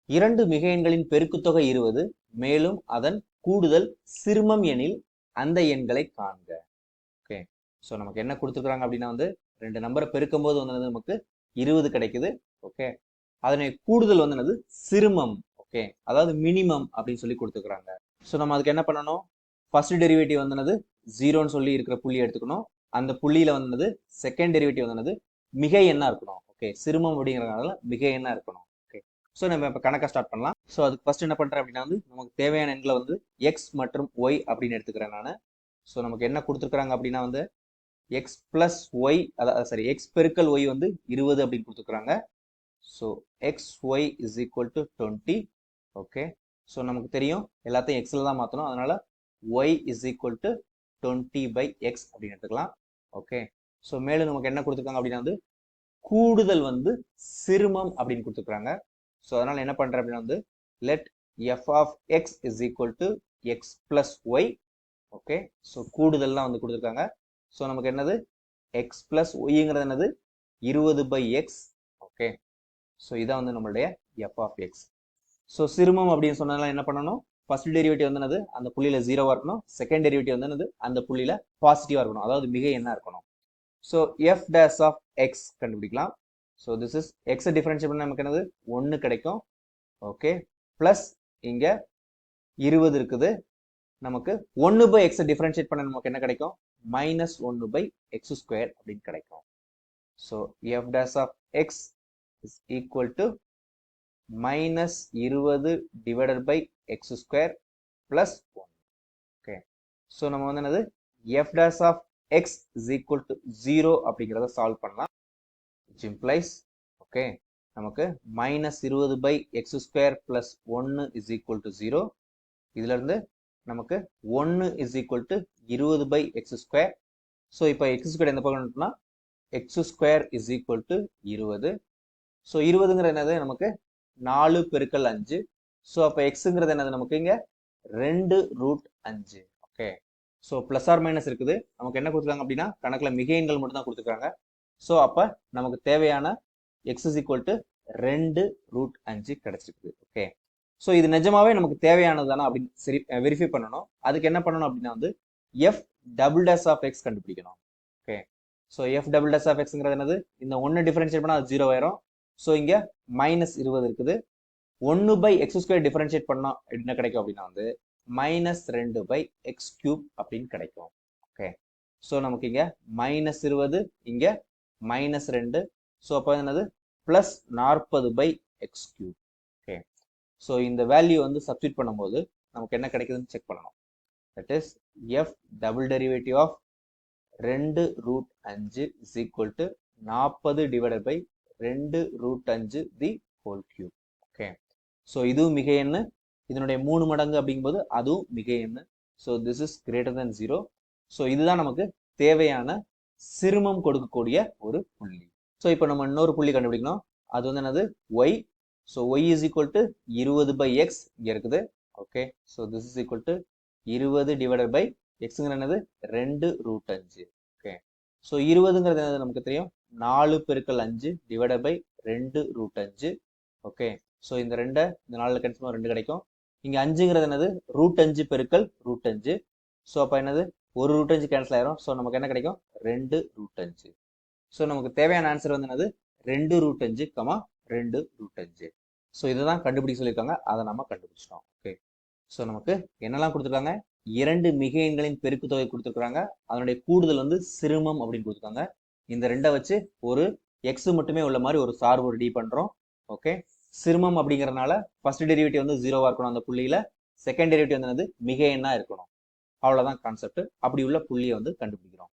இரண்டு மிகை எண்களின் பெருக்குத்தொகை 20 மேலும் அதன் கூடுதல் சிறுமம் எனில் அந்த எண்களை காண்க. ஓகே, ஸோ நமக்கு என்ன கொடுத்துருக்காங்க அப்படின்னா வந்து ரெண்டு நம்பரை பெருக்கும் போது வந்து நமக்கு 20 கிடைக்குது. ஓகே, அதனை கூடுதல் வந்து என்னது சிறுமம். ஓகே, அதாவது மினிமம் அப்படின்னு சொல்லி கொடுத்துருக்காங்க. ஸோ நம்ம அதுக்கு என்ன பண்ணணும், ஃபர்ஸ்ட் டெரிவேட்டிவ் வந்து என்னது ஜீரோன்னு சொல்லி இருக்கிற புள்ளி எடுத்துக்கணும். அந்த புள்ளியில வந்து செகண்ட் டெரிவேட்டிவ் வந்து மிகை எண்ணா இருக்கணும். ஓகே, சிறுமம் அப்படிங்கிறதுனால மிகை எண்ணா இருக்கணும். ஓகே, ஸோ நம்ம இப்போ கணக்கை ஸ்டார்ட் பண்ணலாம். ஸோ அதுக்கு ஃபர்ஸ்ட் என்ன பண்றேன் அப்படின்னா வந்து நமக்கு தேவையான எண்களை வந்து எக்ஸ் மற்றும் ஒய் அப்படின்னு எடுத்துக்கிறேன் நான். ஸோ நமக்கு என்ன கொடுத்துருக்காங்க அப்படின்னா வந்து எக்ஸ் பிளஸ் ஒய், அதாவது சரி எக்ஸ் பெருக்கல் ஒய் வந்து 20 அப்படின்னு கொடுத்துருக்காங்க. So X Y is equal to 20. Okay, so நமக்கு தெரியும் எல்லாத்தையும் எக்ஸில் தான் மாற்றணும், அதனால Y is equal to 20/x அப்படின்னு எடுத்துக்கலாம். ஓகே, ஸோ மேலும் நமக்கு என்ன கொடுத்துருக்காங்க அப்படின்னா வந்து கூடுதல் வந்து சிறுமம் அப்படின்னு கொடுத்துருக்காங்க. ஸோ அதனால என்ன பண்றேன் அப்படின்னா வந்து let F of X is equal to X plus Y. Okay, so கூடுதல்லாம் வந்து கொடுத்துருக்காங்க. ஸோ நமக்கு என்னது எக்ஸ் பிளஸ் ஒய்ங்கிறது என்னது 20/x. ஓகே, ஸோ இதான் வந்து நம்மளுடைய எஃப் ஆஃப் எக்ஸ். ஸோ சிறுமம் அப்படின்னு சொன்னதுனால என்ன பண்ணணும், ஃபர்ஸ்ட் டெரிவேட்டிவ் வந்து என்னது அந்த புள்ளியில ஜீரோவா இருக்கணும், செகண்ட் டெரிவேட்டிவ் வந்து என்னது அந்த புள்ளியில பாசிட்டிவா இருக்கணும், அதாவது மிகை எண்ணா இருக்கணும். So F dash of X கண்டுபிடிக்கலாம். ஸோ திஸ் இஸ் எக்ஸை டிஃபரன்ஷியேட் பண்ண நமக்கு என்னது 1 கிடைக்கும். ஓகே, பிளஸ் இங்க 20 இருக்குது, நமக்கு 1/x டிஃபரன்ஷியேட் பண்ண நமக்கு என்ன கிடைக்கும், -1/x² அப்படின்னு கிடைக்கும். So F dash of X is equal to -20 divided by x² plus 1. Okay, so நம்ம வந்து என்னது f dash of x is equal to 0 அப்படிங்கிறத சால்வ் பண்ணலாம். which implies ஓகே நமக்கு -20/x² plus 1 is equal to 0. இதுல இருந்து நமக்கு 1 is equal to 20/x². So இப்போ x² எந்த பக்கம் இருக்குன்னா x² is equal to 20. So 20ங்கிறது என்னது நமக்கு 4 பெருக்கல் 5. ஸோ அப்போ எக்ஸுங்கிறது என்னது நமக்கு இங்க 2√5. Okay, so plus or minus இருக்குது, நமக்கு என்ன கொடுத்துருக்காங்க அப்படின்னா கணக்குல மிகை எண்கள் மட்டும் தான் கொடுத்துருக்காங்க. ஸோ அப்ப நமக்கு தேவையான எக்ஸ் இஸ் ஈக்குவல் டு 2√5 கிடைச்சிருக்குது. ஓகே, ஸோ இது நிஜமாவே நமக்கு தேவையானது தானே அப்படின்னு சரி வெரிஃபை பண்ணணும். அதுக்கு என்ன பண்ணணும் அப்படின்னா வந்து F double dash of X கண்டுபிடிக்கணும். Okay, so F double dash of எக்ஸ்ங்கிறது என்னது, இந்த 1 டிஃபரன்ஷியேட் பண்ணால் அது 0 ஆயிரும். ஸோ இங்க -20 இருக்குது, 1/x² டிஃபரன்ஷியேட் பண்ணோம் என்ன கிடைக்கும் அப்படின்னா வந்து -2/x³ அப்படின்னு கிடைக்கும். ஓகே, ஸோ நமக்கு இங்க -20 இங்க -2, ஸோ அப்போ என்னது +40/x³. ஓகே, ஸோ இந்த வேல்யூ வந்து சப்ஸ்டிட் பண்ணும்போது நமக்கு என்ன கிடைக்குதுன்னு செக் பண்ணணும். That is F double derivative of 2√5 is equal to 40 divided by 2√5 the whole cube. Okay, so இதுவும் மிகை எண்ணு, இதனுடைய 3 மடங்கு அப்படிங்கும்போது அதுவும் மிகை எண்ணு. So this is greater than 0. So இதுதான் நமக்கு தேவையான சிறுமம் கொடுக்கக்கூடிய ஒரு புள்ளி. ஸோ இப்போ நம்ம இன்னொரு புள்ளி கண்டுபிடிக்கணும், அது வந்து என்னது Y. So Y is equal to 20/x இங்க இருக்குது. Okay, so this is equal to 20 divided by எக்ஸுங்கிற என்னது 2√5. ஓகே, ஸோ 20ங்கிறது என்னது நமக்கு தெரியும் 4 பெருக்கல் 5 டிவைடட் பை 2√5. ஓகே, ஸோ இந்த 2 இந்த 4 கேன்சல் 2 கிடைக்கும். இங்க 5ங்கிறது என்னது √5 பெருக்கல் √5. ஸோ அப்போ என்னது ஒரு √5 கேன்சல் ஆயிரும். ஸோ நமக்கு என்ன கிடைக்கும் 2√5. ஸோ நமக்கு தேவையான ஆன்சர் வந்து என்னது 2√5, 2√5. ஸோ இதுதான் கண்டுபிடிக்க சொல்லியிருக்காங்க, அதை நம்ம கண்டுபிடிச்சிட்டோம். ஓகே, ஸோ நமக்கு என்னெல்லாம் கொடுத்துருக்காங்க, 2 மிகை எண்களின் பெருக்கு தொகை கொடுத்துருக்காங்க, அதனுடைய கூடுதல் வந்து சிறுமம் அப்படின்னு கொடுத்துருக்காங்க. இந்த 2 வச்சு ஒரு எக்ஸ் மட்டுமே உள்ள மாதிரி ஒரு சார்பு ரெடி பண்றோம். ஓகே, சிறுமம் அப்படிங்கறதுனால ஃபர்ஸ்ட் டெரிவேட்டிவ் வந்து 0வா இருக்கணும் அந்த புள்ளியில, செகண்ட் டெரிவேட்டிவ் வந்து மிகை எண்ணா இருக்கணும். அவ்வளவுதான் கான்செப்ட். அப்படி உள்ள புள்ளியை வந்து கண்டுபிடிக்கிறோம்.